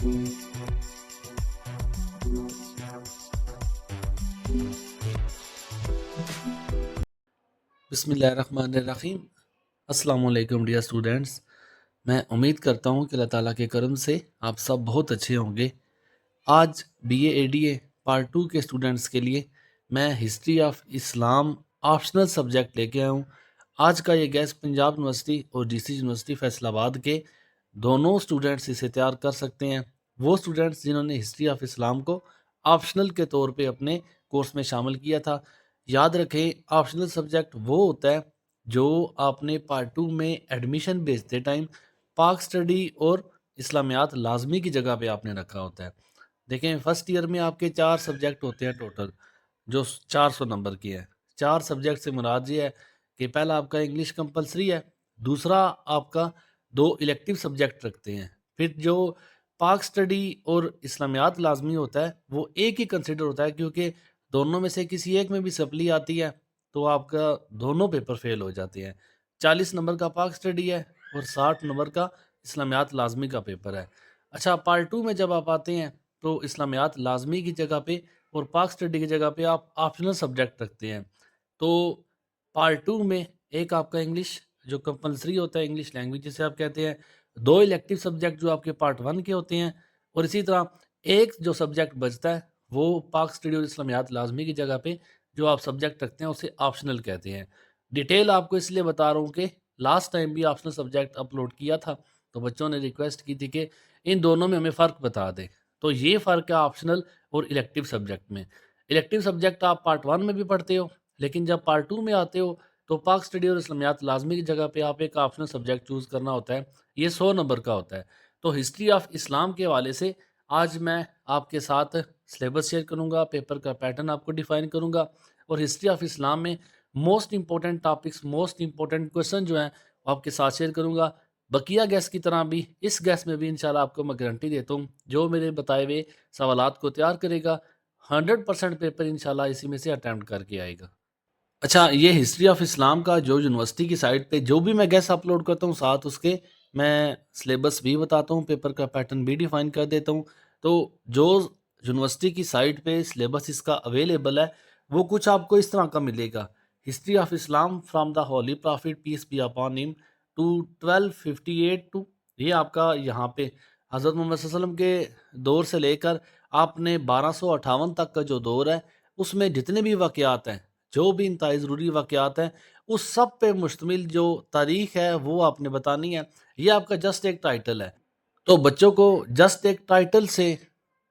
بسم اللہ الرحمن الرحیم۔ السلام علیکم ڈیئر اسٹوڈنٹس، میں امید کرتا ہوں کہ اللہ تعالیٰ کے کرم سے آپ سب بہت اچھے ہوں گے۔ آج B A A D A part 2 کے اسٹوڈنٹس کے لیے میں history of Islam optional subject لے کے آیا ہوں۔ آج کا یہ گیس پنجاب یونیورسٹی اور D C university Faisalabad کے دونوں اسٹوڈنٹس اسے تیار کر سکتے ہیں۔ وہ اسٹوڈنٹس جنہوں نے ہسٹری آف اسلام کو آپشنل کے طور پہ اپنے کورس میں شامل کیا تھا۔ یاد رکھیں، آپشنل سبجیکٹ وہ ہوتا ہے جو آپ نے پارٹ 2 میں ایڈمیشن بھیجتے ٹائم پاک سٹڈی اور اسلامیات لازمی کی جگہ پہ آپ نے رکھا ہوتا ہے۔ دیکھیں، فرسٹ ایئر میں آپ کے 4 سبجیکٹ ہوتے ہیں ٹوٹل، جو 400 نمبر کی ہے۔ 4 سبجیکٹ سے مراد یہ ہے کہ پہلا آپ کا انگلش کمپلسری ہے، دوسرا آپ کا 2 الیکٹیو سبجیکٹ رکھتے ہیں، پھر جو پاک سٹڈی اور اسلامیات لازمی ہوتا ہے وہ ایک ہی کنسیڈر ہوتا ہے، کیونکہ دونوں میں سے کسی ایک میں بھی سپلی آتی ہے تو آپ کا دونوں پیپر فیل ہو جاتے ہیں۔ 40 نمبر کا پاک سٹڈی ہے اور 60 نمبر کا اسلامیات لازمی کا پیپر ہے۔ اچھا، پارٹ 2 میں جب آپ آتے ہیں تو اسلامیات لازمی کی جگہ پہ اور پاک سٹڈی کی جگہ پہ آپ آپشنل سبجیکٹ رکھتے ہیں۔ تو پارٹ 2 میں ایک آپ کا انگلش جو کمپلسری ہوتا ہے، انگلش لینگویج جسے آپ کہتے ہیں، 2 الیکٹیو سبجیکٹ جو آپ کے پارٹ 1 کے ہوتے ہیں، اور اسی طرح ایک جو سبجیکٹ بچتا ہے وہ پاک سٹڈی اور اسلامیات لازمی کی جگہ پہ جو آپ سبجیکٹ رکھتے ہیں اسے آپشنل کہتے ہیں۔ ڈیٹیل آپ کو اس لیے بتا رہا ہوں کہ لاسٹ ٹائم بھی آپشنل سبجیکٹ اپلوڈ کیا تھا تو بچوں نے ریکویسٹ کی تھی کہ ان دونوں میں ہمیں فرق بتا دیں۔ تو یہ فرق ہے آپشنل اور الیکٹیو سبجیکٹ میں۔ الیکٹیو سبجیکٹ آپ پارٹ 1 میں بھی پڑھتے ہو، لیکن جب پارٹ 2 میں آتے ہو تو پاک سٹڈی اور اسلامیات لازمی کی جگہ پہ آپ ایک آپشنل سبجیکٹ چوز کرنا ہوتا ہے۔ یہ 100 نمبر کا ہوتا ہے۔ تو ہسٹری آف اسلام کے حوالے سے آج میں آپ کے ساتھ سلیبس شیئر کروں گا، پیپر کا پیٹرن آپ کو ڈیفائن کروں گا، اور ہسٹری آف اسلام میں most important topics, most important question جو ہیں وہ آپ کے ساتھ شیئر کروں گا۔ بقیہ گیس کی طرح بھی اس گیس میں بھی انشاءاللہ آپ کو میں گارنٹی دیتا ہوں، جو میرے بتائے ہوئے سوالات کو تیار کرے گا 100% پیپر انشاءاللہ اسی میں سے اٹیمپٹ کر کے آئے گا۔ اچھا، یہ ہسٹری آف اسلام کا جو یونیورسٹی کی سائٹ پہ جو بھی میں گیس اپلوڈ کرتا ہوں، ساتھ اس کے میں سلیبس بھی بتاتا ہوں، پیپر کا پیٹرن بھی ڈیفائن کر دیتا ہوں۔ تو جو یونیورسٹی کی سائٹ پہ سلیبس اس کا اویلیبل ہے وہ کچھ آپ کو اس طرح کا ملے گا: history of Islam from the holy prophet peace be upon him to 1258 to, یہ آپ کا یہاں پہ حضرت محمد صلی اللہ علیہ وسلم کے دور سے لے کر آپ نے 1258 تک کا جو دور ہے اس میں جتنے بھی واقعات ہیں، جو بھی انتہائی ضروری واقعات ہیں، اس سب پہ مشتمل جو تاریخ ہے وہ آپ نے بتانی ہے۔ یہ آپ کا جسٹ ایک ٹائٹل ہے، تو بچوں کو جسٹ ایک ٹائٹل سے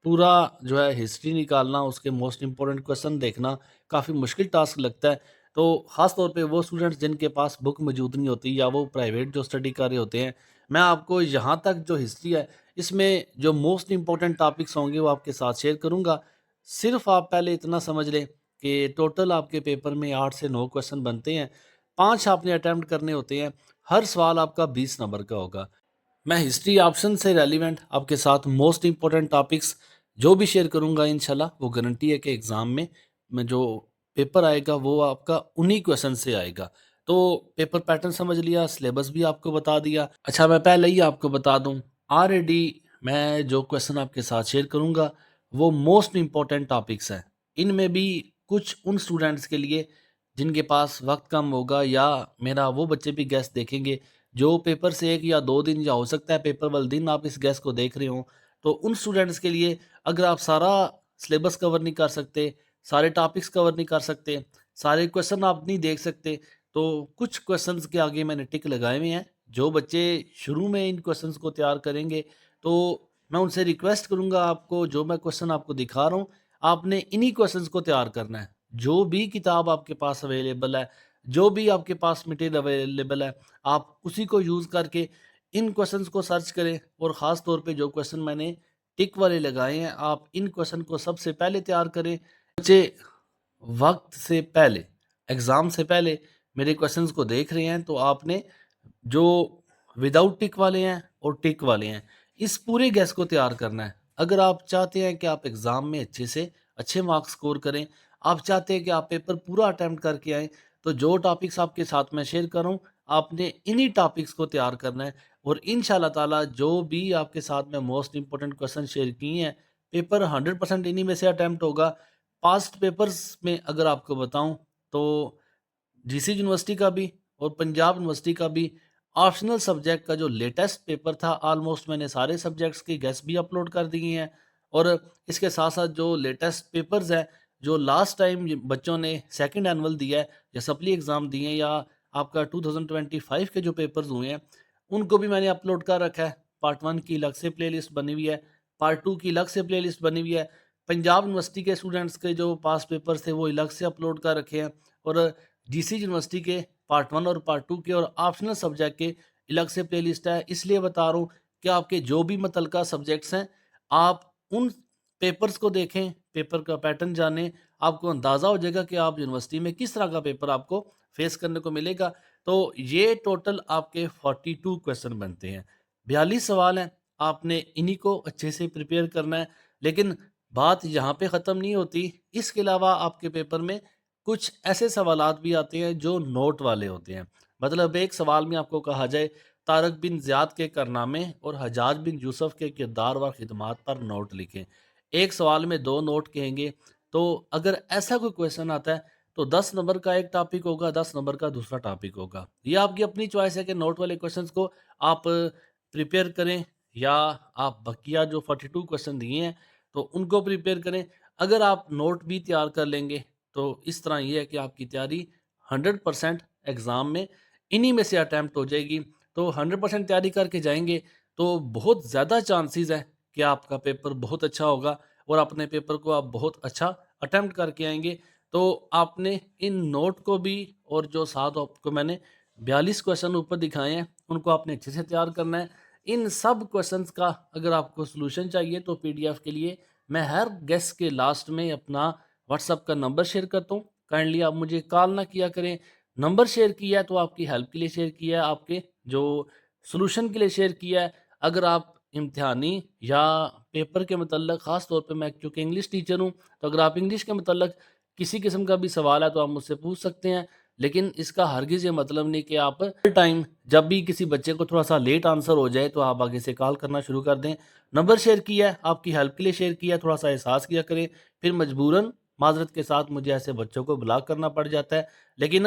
پورا جو ہے ہسٹری نکالنا، اس کے موسٹ امپورٹنٹ کویسچن دیکھنا کافی مشکل ٹاسک لگتا ہے۔ تو خاص طور پہ وہ اسٹوڈنٹس جن کے پاس بک موجود نہیں ہوتی یا وہ پرائیویٹ جو اسٹڈی کر رہے ہوتے ہیں، میں آپ کو یہاں تک جو ہسٹری ہے اس میں جو موسٹ امپورٹنٹ ٹاپکس ہوں گے وہ آپ کے ساتھ شیئر کروں گا۔ صرف آپ پہلے اتنا سمجھ لیں کہ ٹوٹل آپ کے پیپر میں 8 سے 9 کویسچن بنتے ہیں، 5 آپ نے اٹیمپٹ کرنے ہوتے ہیں، ہر سوال آپ کا 20 نمبر کا ہوگا۔ میں ہسٹری آپشن سے ریلیونٹ آپ کے ساتھ موسٹ امپورٹنٹ ٹاپکس جو بھی شیئر کروں گا انشاءاللہ، وہ گارنٹی ہے کہ ایگزام میں جو پیپر آئے گا وہ آپ کا انہی کویسچن سے آئے گا۔ تو پیپر پیٹرن سمجھ لیا، سلیبس بھی آپ کو بتا دیا۔ اچھا، میں پہلے ہی آپ کو بتا دوں، آلریڈی میں جو کویسچن آپ کے ساتھ شیئر کروں گا وہ موسٹ امپورٹنٹ ٹاپکس ہیں۔ ان میں بھی کچھ ان اسٹوڈنٹس کے لیے جن کے پاس وقت کم ہوگا، یا میرا وہ بچے بھی گیس دیکھیں گے جو پیپر سے 1 یا 2 دن، یا ہو سکتا ہے پیپر والے دن آپ اس گیس کو دیکھ رہے ہوں، تو ان اسٹوڈنٹس کے لیے اگر آپ سارا سلیبس کور نہیں کر سکتے، سارے ٹاپکس کور نہیں کر سکتے، سارے کویسچن آپ نہیں دیکھ سکتے، تو کچھ کویسچنز کے آگے میں نے ٹک لگائے ہوئے ہیں۔ جو بچے شروع میں ان کویسچنز کو تیار کریں گے تو میں ان سے ریکویسٹ کروں گا، آپ کو جو میں کویسچن آپ کو دکھا رہا ہوں آپ نے انہی کویسچنز کو تیار کرنا ہے۔ جو بھی کتاب آپ کے پاس اویلیبل ہے، جو بھی آپ کے پاس مٹیریل اویلیبل ہے، آپ اسی کو یوز کر کے ان کویسچنز کو سرچ کریں، اور خاص طور پہ جو کویسچن میں نے ٹک والے لگائے ہیں آپ ان کویسچن کو سب سے پہلے تیار کریں۔ بچے وقت سے پہلے، ایگزام سے پہلے میرے کویسچنز کو دیکھ رہے ہیں تو آپ نے جو وداؤٹ ٹک والے ہیں اور ٹک والے ہیں اس پورے گیس کو تیار کرنا ہے۔ اگر آپ چاہتے ہیں کہ آپ ایگزام میں اچھے مارکس سکور کریں، آپ چاہتے ہیں کہ آپ پیپر پورا اٹیمپٹ کر کے آئیں، تو جو ٹاپکس آپ کے ساتھ میں شیئر کر رہا ہوں آپ نے انہی ٹاپکس کو تیار کرنا ہے۔ اور انشاءاللہ تعالیٰ جو بھی آپ کے ساتھ میں موسٹ امپورٹنٹ کویسچن شیئر کیے ہیں، پیپر 100% انہی میں سے اٹیمپٹ ہوگا۔ پاسٹ پیپرز میں اگر آپ کو بتاؤں تو جی سی یونیورسٹی کا بھی اور پنجاب یونیورسٹی کا بھی آپشنل سبجیکٹ کا جو لیٹسٹ پیپر تھا، آلموسٹ میں نے سارے سبجیکٹس کی گیس بھی اپلوڈ کر دیے ہیں، اور اس کے ساتھ ساتھ جو لیٹسٹ پیپرز ہیں جو لاسٹ ٹائم بچوں نے سیکنڈ اینول دیا ہے یا سپلی ایگزام دیے ہیں یا آپ کا 2025 کے جو پیپرز ہوئے ہیں ان کو بھی میں نے اپلوڈ کر رکھا ہے۔ پارٹ 1 کی الگ سے پلے لسٹ بنی ہوئی ہے، پارٹ 2 کی الگ سے پلے لسٹ بنی ہوئی ہے، پنجاب یونیورسٹی کے اسٹوڈنٹس کے جو پاس پیپرز تھے وہ الگ سے اپلوڈ کر رکھے ہیں، اور جی سی یونیورسٹی کے پارٹ 1 اور پارٹ 2 کے اور آپشنل سبجیکٹ کے الگ سے پلے لسٹ ہے۔ اس لیے بتا رہا ہوں کہ آپ کے جو بھی متعلقہ سبجیکٹس ہیں آپ ان پیپرز کو دیکھیں، پیپر کا پیٹرن جانیں، آپ کو اندازہ ہو جائے گا کہ آپ یونیورسٹی میں کس طرح کا پیپر آپ کو فیس کرنے کو ملے گا۔ تو یہ ٹوٹل آپ کے 42 کویسچن بنتے ہیں، 42 سوال ہیں، آپ نے انہی کو اچھے سے پریپیئر کرنا ہے۔ لیکن بات یہاں پہ ختم نہیں ہوتی، اس کے علاوہ آپ کے پیپر میں کچھ ایسے سوالات بھی آتے ہیں جو نوٹ والے ہوتے ہیں۔ مطلب ایک سوال میں آپ کو کہا جائے طارق بن زیاد کے کارنامے اور حجاج بن یوسف کے کردار و خدمات پر نوٹ لکھیں، ایک سوال میں 2 نوٹ کہیں گے۔ تو اگر ایسا کوئی کویسچن آتا ہے تو 10 نمبر کا ایک ٹاپک ہوگا، 10 نمبر کا دوسرا ٹاپک ہوگا۔ یہ آپ کی اپنی چوائس ہے کہ نوٹ والے کویسچنز کو آپ پریپیئر کریں یا آپ بقیہ جو 42 کویسچن دیے ہیں تو ان کو پریپیئر کریں۔ اگر آپ نوٹ بھی تیار کر لیں گے تو اس طرح یہ ہے کہ آپ کی تیاری 100% ایگزام میں انہی میں سے اٹیمپٹ ہو جائے گی۔ تو 100% تیاری کر کے جائیں گے تو بہت زیادہ چانسز ہیں کہ آپ کا پیپر بہت اچھا ہوگا اور اپنے پیپر کو آپ بہت اچھا اٹیمپٹ کر کے آئیں گے۔ تو آپ نے ان نوٹ کو بھی اور جو ساتھ آپ کو میں نے 42 کویسچن اوپر دکھائے ہیں ان کو آپ نے اچھے سے تیار کرنا ہے۔ ان سب کویسچنز کا اگر آپ کو سلوشن چاہیے تو پی ڈی ایف کے لیے میں ہر گیسٹ کے لاسٹ میں اپنا واٹس ایپ کا نمبر شیئر کرتا ہوں، کائنڈلی آپ مجھے کال نہ کیا کریں۔ نمبر شیئر کیا ہے تو آپ کی ہیلپ کے لیے شیئر کیا ہے، آپ کے جو سلوشن کے لیے شیئر کیا ہے۔ اگر آپ امتحانی یا پیپر کے متعلق، خاص طور پہ میں چونکہ انگلش ٹیچر ہوں تو اگر آپ انگلش کے متعلق کسی قسم کا بھی سوال ہے تو آپ مجھ سے پوچھ سکتے ہیں، لیکن اس کا ہرگز یہ مطلب نہیں کہ آپ ہر ٹائم جب بھی کسی بچے کو تھوڑا سا لیٹ آنسر ہو جائے تو آپ آگے سے کال کرنا شروع کر دیں۔ نمبر شیئر کیا ہے، آپ کی ہیلپ کے لیے شیئر کیا ہے، تھوڑا سا احساس کیا کریں، پھر مجبوراً معذرت کے ساتھ مجھے ایسے بچوں کو بلاک کرنا پڑ جاتا ہے۔ لیکن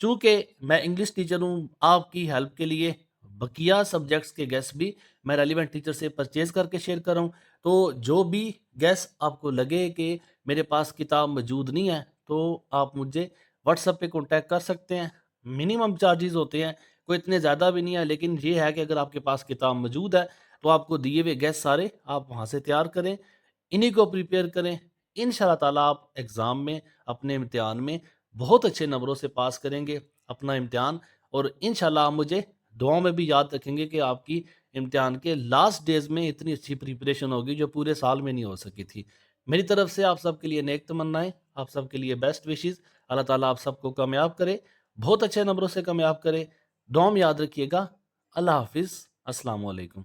چونکہ میں انگلش ٹیچر ہوں، آپ کی ہیلپ کے لیے بقیہ سبجیکٹس کے گیس بھی میں ریلیونٹ ٹیچر سے پرچیز کر کے شیئر کر رہا ہوں۔ تو جو بھی گیس آپ کو لگے کہ میرے پاس کتاب موجود نہیں ہے تو آپ مجھے واٹس ایپ پہ کانٹیکٹ کر سکتے ہیں۔ منیمم چارجز ہوتے ہیں، کوئی اتنے زیادہ بھی نہیں ہے، لیکن یہ ہے کہ اگر آپ کے پاس کتاب موجود ہے تو آپ کو دیے ہوئے گیس سارے آپ وہاں سے تیار کریں، انہی کو پریپیئر کریں۔ انشاءاللہ تعالیٰ آپ ایگزام میں اپنے امتحان میں بہت اچھے نمبروں سے پاس کریں گے اپنا امتحان، اور انشاءاللہ آپ مجھے دعاؤں میں بھی یاد رکھیں گے کہ آپ کی امتحان کے لاسٹ ڈیز میں اتنی اچھی پریپریشن ہوگی جو پورے سال میں نہیں ہو سکی تھی۔ میری طرف سے آپ سب کے لیے نیک تمنائیں، آپ سب کے لیے بیسٹ وشز۔ اللہ تعالیٰ آپ سب کو کامیاب کرے، بہت اچھے نمبروں سے کامیاب کرے۔ دعاؤں میں یاد رکھیے گا۔ اللہ حافظ، السلام علیکم۔